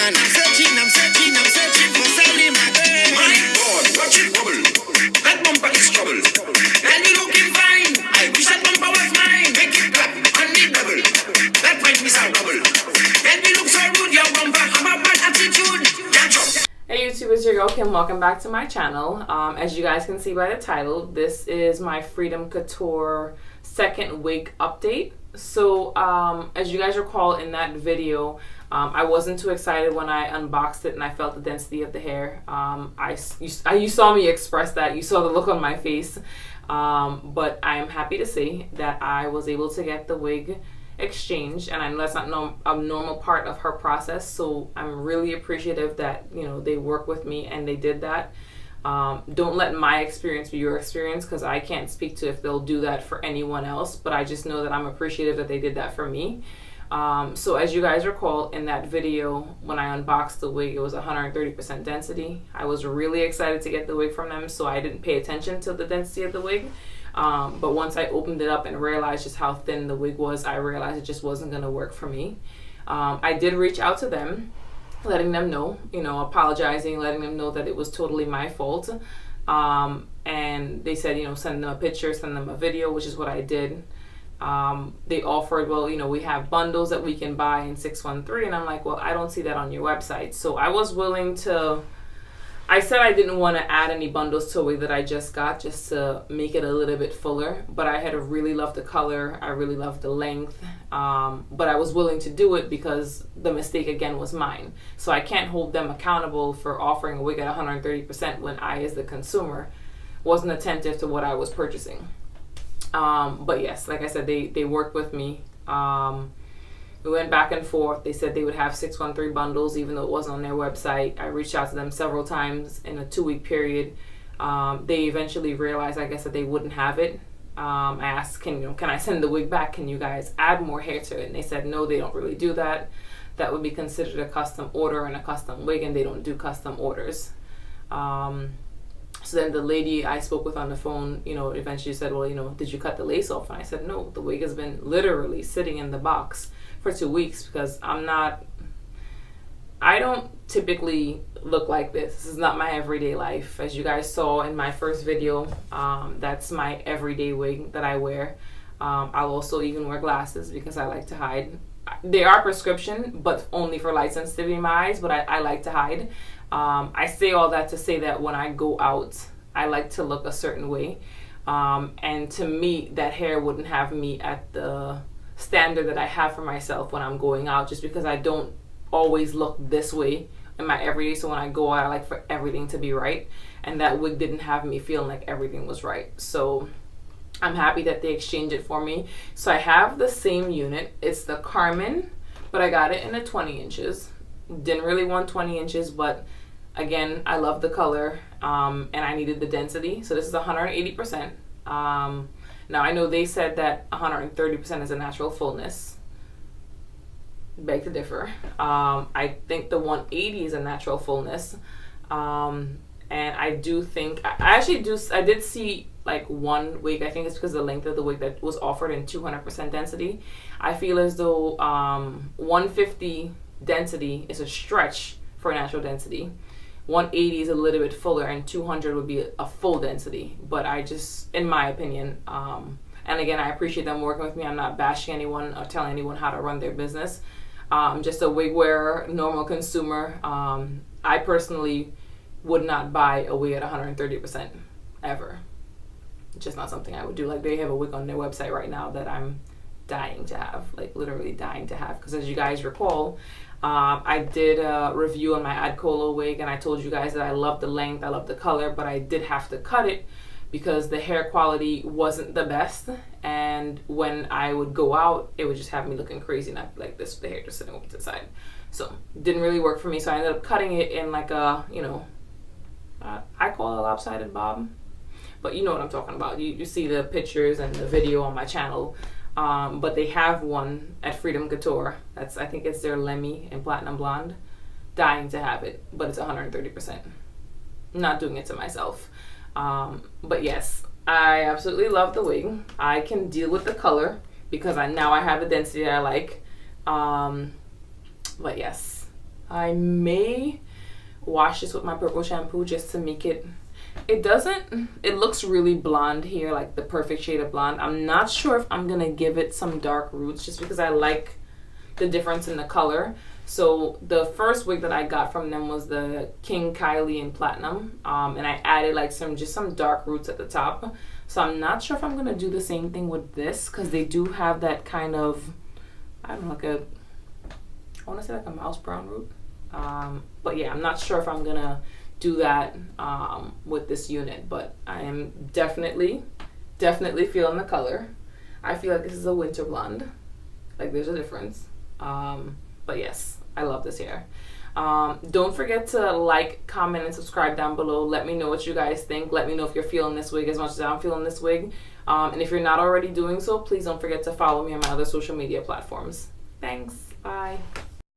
man. I'm searching for Sally, my girl. My God, watch it bubble. That bumper is trouble. Girl, you looking fine. I wish that bumper was mine. Make it clap on the double. That might miss a double. Girl, you look so good, your bumper. Have a bad attitude. Catch up. Hey YouTube, it's your girl Kim. Welcome back to my channel. As you guys can see by the title, this is my Freedom Couture second wig update. So as you guys recall in that video, I wasn't too excited when I unboxed it and I felt the density of the hair. You saw me express that. You saw the look on my face. But I am happy to say that I was able to get the wig exchanged, and I know that's not a normal part of her process, so I'm really appreciative that, you know, they work with me and they did that. Don't let my experience be your experience, because I can't speak to if they'll do that for anyone else, but I just know that I'm appreciative that they did that for me. So as you guys recall in that video, when I unboxed the wig, it was 130% density. I was really excited to get the wig from them, so I didn't pay attention to the density of the wig. But once I opened it up and realized just how thin the wig was, I realized it just wasn't going to work for me. I did reach out to them, letting them know, you know, apologizing, letting them know that it was totally my fault. And they said, you know, send them a picture, send them a video, which is what I did. They offered, well, you know, we have bundles that we can buy in 613, and I'm like, well, I don't see that on your website. So I was willing to, I said I didn't want to add any bundles to a wig that I just got, just to make it a little bit fuller, but I had really loved the color, I really loved the length, but I was willing to do it because the mistake again was mine. So I can't hold them accountable for offering a wig at 130% when I, as the consumer, wasn't attentive to what I was purchasing. But yes, like I said, they worked with me. We went back and forth. They said they would have 613 bundles, even though it wasn't on their website. I reached out to them several times in a 2-week period. They eventually realized, I guess, that they wouldn't have it. I asked, can I send the wig back? Can you guys add more hair to it? And they said, no, they don't really do that. That would be considered a custom order and a custom wig, and they don't do custom orders. So then the lady I spoke with on the phone, you know, eventually said, well, you know, did you cut the lace off? And I said, no, the wig has been literally sitting in the box for 2 weeks because I don't typically look like this. This is not my everyday life. As you guys saw in my first video, that's my everyday wig that I wear. I'll also even wear glasses because I like to hide. They are prescription, but only for light sensitivity in my eyes, but I like to hide. I say all that to say that when I go out, I like to look a certain way. And to me, that hair wouldn't have me at the standard that I have for myself when I'm going out, just because I don't always look this way in my everyday. So when I go out, I like for everything to be right. And that wig didn't have me feeling like everything was right. So I'm happy that they exchanged it for me. So I have the same unit. It's the Carmen, but I got it in a 20 inches. Didn't really want 20 inches, but again, I love the color, and I needed the density. So this is 180%. Now I know they said that 130% is a natural fullness. Beg to differ. I think the 180 is a natural fullness. And I do think, I did see like one wig, I think it's because of the length of the wig, that was offered in 200% density. I feel as though 150 density is a stretch for natural density. 180 is a little bit fuller, and 200 would be a full density. But I just, in my opinion, and again, I appreciate them working with me. I'm not bashing anyone or telling anyone how to run their business. Just a wig wearer, normal consumer. I personally would not buy a wig at 130% ever. It's just not something I would do. Like, they have a wig on their website right now that I'm dying to have, like literally dying to have, because as you guys recall, I did a review on my Ad Colo wig, and I told you guys that I love the length, I love the color, but I did have to cut it because the hair quality wasn't the best, and when I would go out, it would just have me looking crazy, not like this, the hair just sitting over to the side. So didn't really work for me, so I ended up cutting it in like a, you know, I call it a lopsided bob, but you know what I'm talking about. You see the pictures and the video on my channel. But they have one at Freedom Couture. I think it's their Lemmy in Platinum Blonde. Dying to have it, but it's 130%. Not doing it to myself. But yes, I absolutely love the wig. I can deal with the color because now I have the density that I like. But yes, I may wash this with my purple shampoo just to make it looks really blonde here, like the perfect shade of blonde. I'm not sure if I'm gonna give it some dark roots just because I like the difference in the color. So the first wig that I got from them was the King Kylie in Platinum, and I added like some dark roots at the top. So I'm not sure if I'm gonna do the same thing with this because they do have that kind of, I don't know, like I want to say like a mouse brown root. But yeah, I'm not sure if I'm gonna do that with this unit, but I am definitely feeling the color. I feel like this is a winter blonde. Like there's a difference. But yes, I love this hair. Don't forget to like, comment, and subscribe down below. Let me know what you guys think. Let me know if you're feeling this wig as much as I'm feeling this wig. And if you're not already doing so, please don't forget to follow me on my other social media platforms. Thanks. Bye.